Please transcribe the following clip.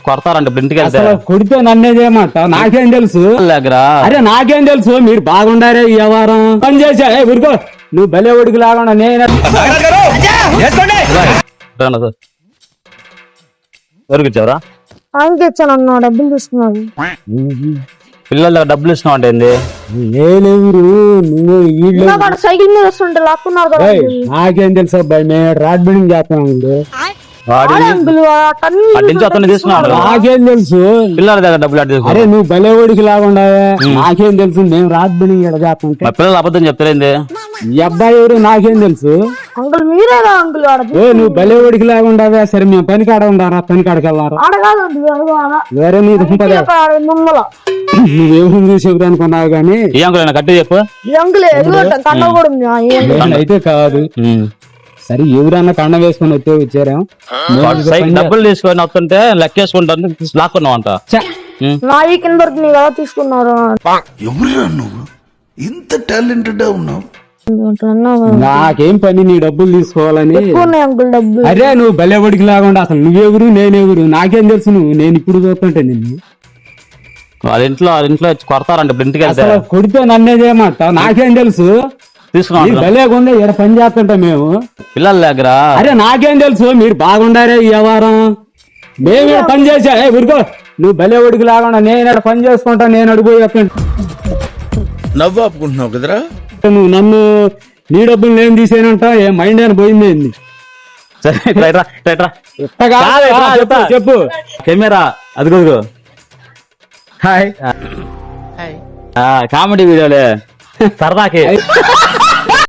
కొడతారంట ఇంటికి వెళ్తే కొడితే నన్నే చేయమంట నాకేం తెలుసు అరే నాకేం తెలుసు మీరు బాగుండారే ఈ వ్యవహారం పని చేసా ఊరుకో నువ్వు భలే ఒడికి లాగా నేను ఎవరికి ఇచ్చావరా ఆయనకి ఇచ్చాను డబ్బులు తీసుకున్నాను పిల్లల డబ్బులు ఇస్తున్నావు అంటే ఏంది నేనెవరు నువ్వు వీళ్ళు సైకిల్ మీద వస్తుంటే లాక్కున్నారు కదా నాకేం తెలుసు అబ్బాయి మేము రాడ్ బిల్డింగ్ చేస్తామండి అతను తీసుకున్నాడు నాకేం తెలుసు పిల్లల దగ్గర డబ్బులు అడ్డు అరే నువ్వు భలే ఒడికి లాగా నాకేం తెలుసు మేము రాడ్ బిల్డింగ్ ఇక్కడ చేస్తాం పిల్లలు అబద్ధం చెప్తారేంది ఈ అబ్బాయి ఎవరు నాకేం తెలుసు అంకుల్ మీరేగా అంకుల్ నువ్వు భలే ఒడికి లాగా ఉండవా సరే మేము పని కాడ ఉండారా పని కాడకి వెళ్ళారా వేరే నీ నువ్వేం చూసేది అనుకున్నావు కానీ ఈ అంకుల్ కట్టి చెప్పు అయితే కాదు సరే ఎవరన్నా కండ వేసుకొని వచ్చే వచ్చారా డబ్బులు తీసుకొని వస్తుంటే లెక్కేసుకుంటాను లాక్కున్నావు అంట నా ఈ కింద దొరికినాయి కదా తీసుకున్నారు ఎవరురా నువ్వు ఇంత టాలెంటెడ్ ఉన్నావు నాకేం పని నీ డబ్బులు తీసుకోవాలని అంకుల్ డబ్బులు అరే నువ్వు భలే ఒడికి లాగా అసలు నువ్వెవరు నేనెవరు నాకేం తెలుసు నేను ఇప్పుడు చూస్తుంటే నిన్ను వాళ్ళ ఇంట్లో కొడతారంట ఇంటికి వెళ్తే కొడితే నన్నే చేయమంట నాకేం తెలుసు తీసుకున్నాను భలేగుండే ఇక్కడ పని చేస్తుంటా మేము పిల్లల దగ్గర అరే నాకేం తెలుసు మీరు బాగుండారే ఈ వ్యవహారం మేము ఇక్కడ పని చేసా ఊరుకో నువ్వు భలే ఒడికి లాగా నేను ఇక్కడ పని చేసుకుంటా నేను అడిగిపోయి నవ్వు ఆపుకుంటున్నావు కదరా నువ్వు నన్ను నీ డబ్బులు నేను తీసేనంట ఏ మైండ్ అని పోయింది చెప్పు కెమెరా అదిగో హాయ్ కామెడీ వీడియోలే సరదాకి